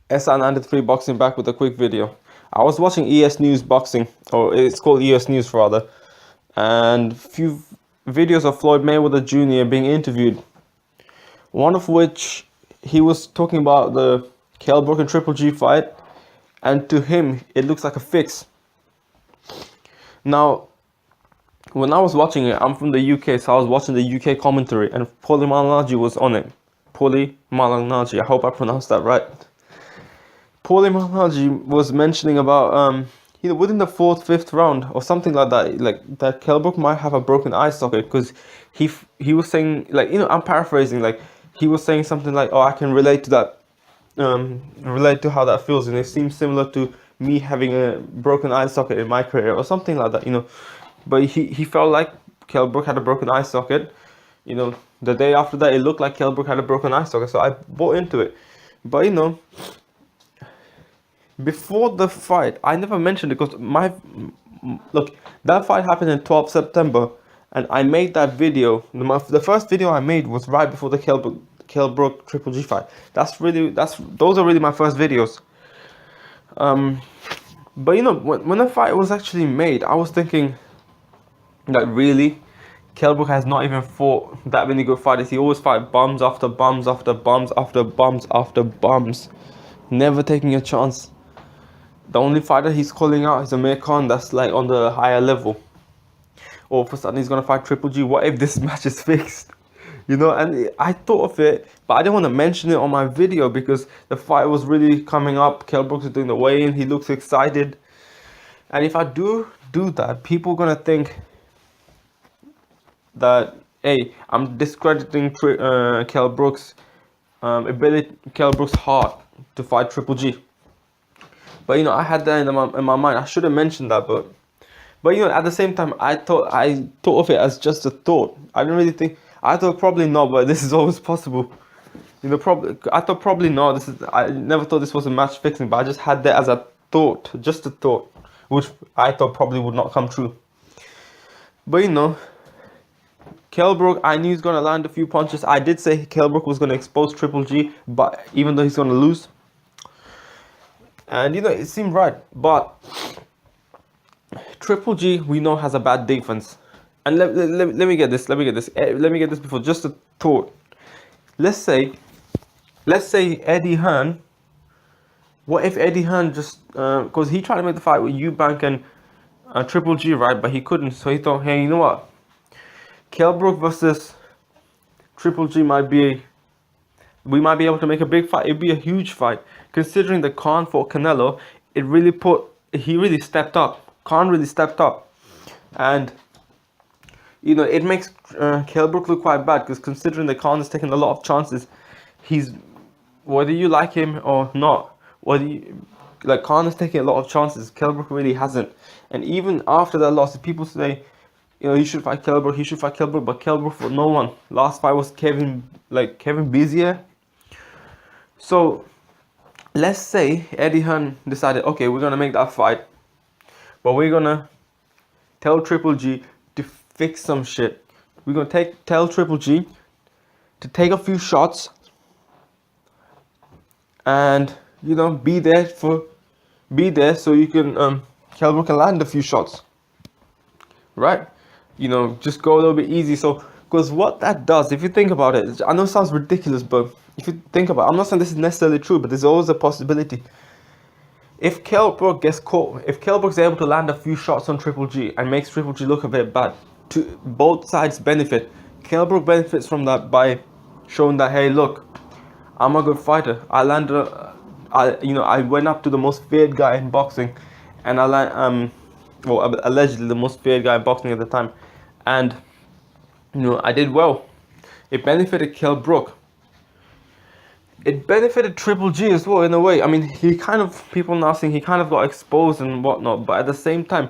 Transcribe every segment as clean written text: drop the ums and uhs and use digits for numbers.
SR93 Boxing back with a quick video. I was watching ES News Boxing, or it's called ES News rather, and few videos of Floyd Mayweather Jr. being interviewed. One of which he was talking about the Kell Brook and Triple G fight, and to him it looks like a fix. Now, when I was watching it, I'm from the UK, so I was watching the UK commentary, and Paulie Malignaggi was on it. Paulie Malignaggi, I hope I pronounced that right. Paulie Malignaggi was mentioning about within the 4th, 5th round or something like that, like that Kell Brook might have a broken eye socket, because he was saying, like, I'm paraphrasing, like he was saying something like, oh, I can relate to that, relate to how that feels, and it seems similar to me having a broken eye socket in my career or something like that, But he felt like Kell Brook had a broken eye socket. The day after that, it looked like Kell Brook had a broken eye socket, so I bought into it. But before the fight, I never mentioned it because that fight happened in 12th September, and I made that video. The first video I made was right before the Kell Brook Triple G fight. Those are really my first videos. But when the fight was actually made, I was thinking that really, Kell Brook has not even fought that many good fighters. He always fight bums after bums after bums after bums after bums, never taking a chance. The only fighter he's calling out is Amir Khan, that's like on the higher level. All of a sudden he's gonna fight Triple G. What if this match is fixed? And I thought of it, but I didn't want to mention it on my video because the fight was really coming up. Kell Brook is doing the weigh-in. He looks excited, and if I do that, people are gonna think that, hey, I'm discrediting Kell Brook's ability, Kell Brook's heart to fight Triple G. But I had that in my mind. I should have mentioned that, but at the same time, I thought of it as just a thought. I didn't really think. I thought probably not, but this is always possible. I thought probably not. I never thought this was a match fixing, but I just had that as a thought, just a thought, which I thought probably would not come true. But Kell Brook, I knew he's gonna land a few punches. I did say Kell Brook was gonna expose Triple G, but even though he's gonna lose. And it seemed right, but Triple G we know has a bad defense. And let me get this before, just a thought. Let's say Eddie Hearn. What if Eddie Hearn just because he tried to make the fight with Eubank and Triple G, right? But he couldn't, so he thought, hey, you know what? Kell Brook versus Triple G we might be able to make a big fight. It'd be a huge fight. Considering the Khan fought Canelo, he really stepped up. Khan really stepped up. And, it makes Kell Brook look quite bad, because considering the Khan has taken a lot of chances, whether you like him or not, Khan has taken a lot of chances, Kell Brook really hasn't. And even after that loss, people say, he should fight Kell Brook, but Kell Brook for no one. Last fight was Kevin Bezier. So, let's say Eddie Hearn decided, okay, we're gonna make that fight, but we're gonna tell Triple G to fix some shit. We're gonna tell Triple G to take a few shots and be there so you can Kell Brook can land a few shots, right? Just go a little bit easy. So, because what that does, if you think about it, I know it sounds ridiculous, but if you think about it, I'm not saying this is necessarily true, but there's always a possibility. If Kell Brook gets caught, if Kell Brook's able to land a few shots on Triple G and makes Triple G look a bit bad, to both sides benefit. Kell Brook benefits from that by showing that, hey, look, I'm a good fighter. I went up to the most feared guy in boxing, and allegedly the most feared guy in boxing at the time, and I did well. It benefited Kell Brook. It benefited Triple G as well in a way. I mean, people now saying he kind of got exposed and whatnot, but at the same time,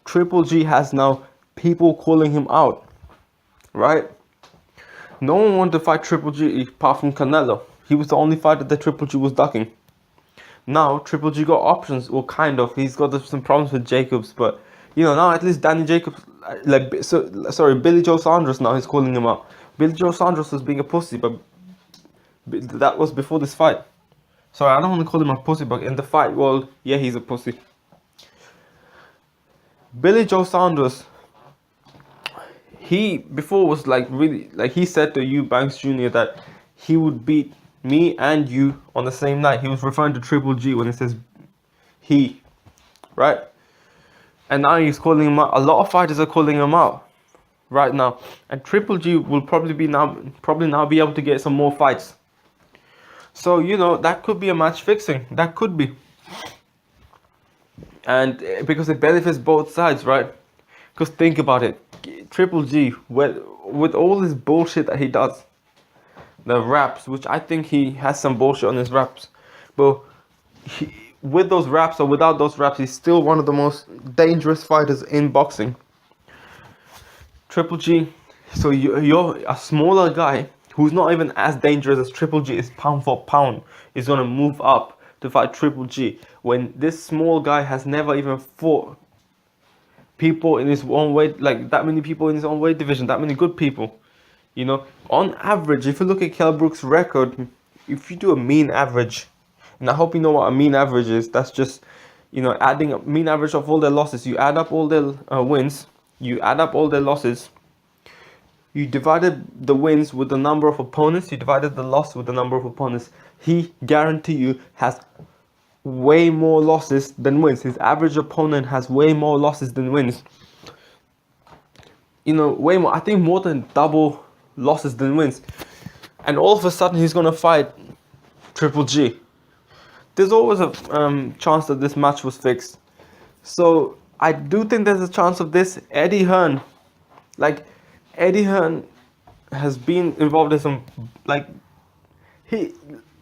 Triple G has now people calling him out, right? No one wanted to fight Triple G apart from Canelo. He was the only fighter that Triple G was ducking. Now Triple G got options, or kind of. He's got some problems with Jacobs, but now at least Danny Jacobs, Billy Joe Saunders now he's calling him out. Billy Joe Saunders was being a pussy, but that was before this fight. Sorry, I don't want to call him a pussy, but in the fight world, yeah, he's a pussy. Billy Joe Saunders, he before was like really, like he said to Eubanks Jr. that he would beat me and you on the same night. He was referring to Triple G when it says he, right? And now he's calling him out. A lot of fighters are calling him out right now, and Triple G will probably now be able to get some more fights. So that could be a match fixing. That could be, and because it benefits both sides, right? Because think about it, Triple G with all this bullshit that he does, the raps, which I think he has some bullshit on his raps, but with those raps or without those raps, he's still one of the most dangerous fighters in boxing. Triple G, so you're a smaller guy who's not even as dangerous as Triple G is pound for pound, is gonna move up to fight Triple G when this small guy has never even fought people in his own weight, like that many people in his own weight division, that many good people. On average, if you look at Kell Brook's record, if you do a mean average, and I hope you know what a mean average is, that's just, adding a mean average of all their losses. You add up all their wins, you add up all their losses, you divided the wins with the number of opponents, you divided the loss with the number of opponents. He, guarantee you, has way more losses than wins. His average opponent has way more losses than wins. Way more. I think more than double losses than wins. And all of a sudden, he's gonna fight Triple G. There's always a chance that this match was fixed. So I do think there's a chance of this. Eddie Hearn has been involved in some, like, he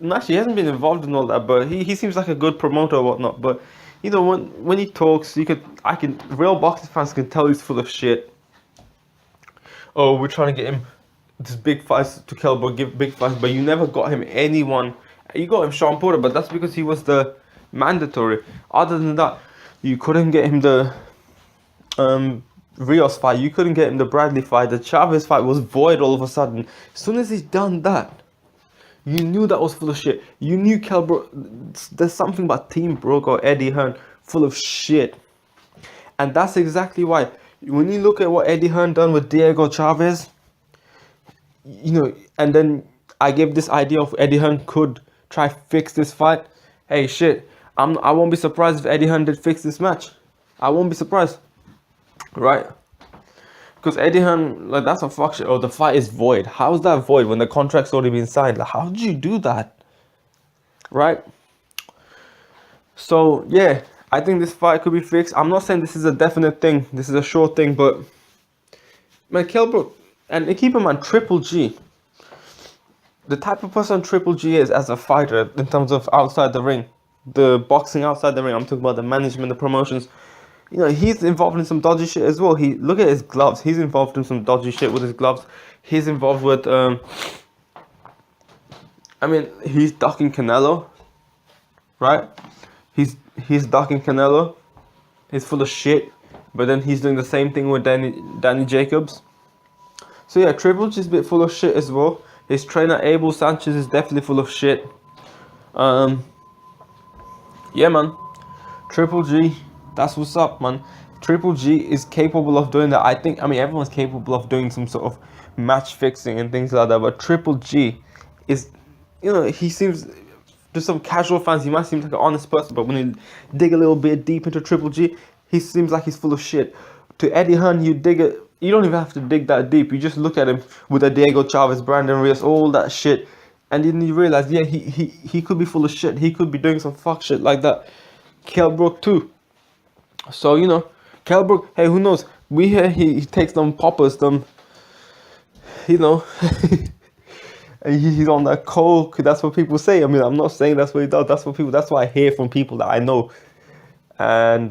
hasn't been involved in all that, but he seems like a good promoter or whatnot. But when he talks, real boxing fans can tell he's full of shit. Oh, we're trying to get him this big fights to Kell Brook, give big fights, but you never got him anyone. You got him Sean Porter, but that's because he was the mandatory. Other than that, you couldn't get him the Rios fight. You couldn't get him the Bradley fight. The Chavez fight was void all of a sudden. As soon as he's done that, you knew that was full of shit. You knew Kell Brook. There's something about Team Brook or Eddie Hearn full of shit. And that's exactly why. When you look at what Eddie Hearn done with Diego Chavez, and then I gave this idea of Eddie Hearn could try fix this fight. Hey, shit, I won't be surprised if Eddie Hearn did fix this match. I won't be surprised, right? Because Eddie Hearn, like, that's a fuck shit. Oh, the fight is void. How's that void when the contract's already been signed? Like, how did you do that, right? So yeah, I think this fight could be fixed. I'm not saying this is a definite thing. This is a sure thing, but man, Kell Brook, and keep in mind, Triple G, the type of person Triple G is as a fighter in terms of outside the ring, the boxing outside the ring. I'm talking about the management, the promotions. He's involved in some dodgy shit as well. Look at his gloves. He's involved in some dodgy shit with his gloves. He's involved with he's ducking Canelo, right? He's ducking Canelo. He's full of shit. But then he's doing the same thing with Danny Jacobs. So yeah, Triple G is a bit full of shit as well. His trainer Abel Sanchez is definitely full of shit. Yeah, man. Triple G, that's what's up, man. Triple G is capable of doing that. I mean, everyone's capable of doing some sort of match fixing and things like that. But Triple G is, he seems, to some casual fans, he might seem like an honest person. But when you dig a little bit deep into Triple G, he seems like he's full of shit. To Eddie Hearn, you don't even have to dig that deep. You just look at him with a Diego Chavez, Brandon Rios, all that shit. And then you realize, yeah, he could be full of shit. He could be doing some fuck shit like that. Kell Brook too. So, Kell Brook, hey, who knows? We hear he takes them poppers, and he's on that coke. That's what people say. I mean, I'm not saying that's what he does. That's what I hear from people that I know. And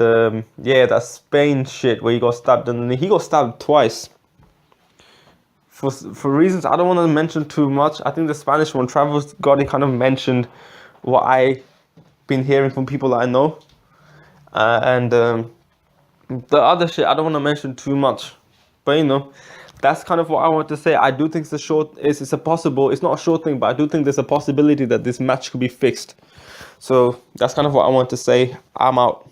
yeah, that Spain shit where he got stabbed, and he got stabbed twice. For reasons I don't want to mention too much. I think the Spanish one, Travis Gotti, kind of mentioned what I been hearing from people that I know. And the other shit I don't want to mention too much. But that's kind of what I want to say. I do think it's it's not a short thing, but I do think there's a possibility that this match could be fixed. So that's kind of what I want to say. I'm out.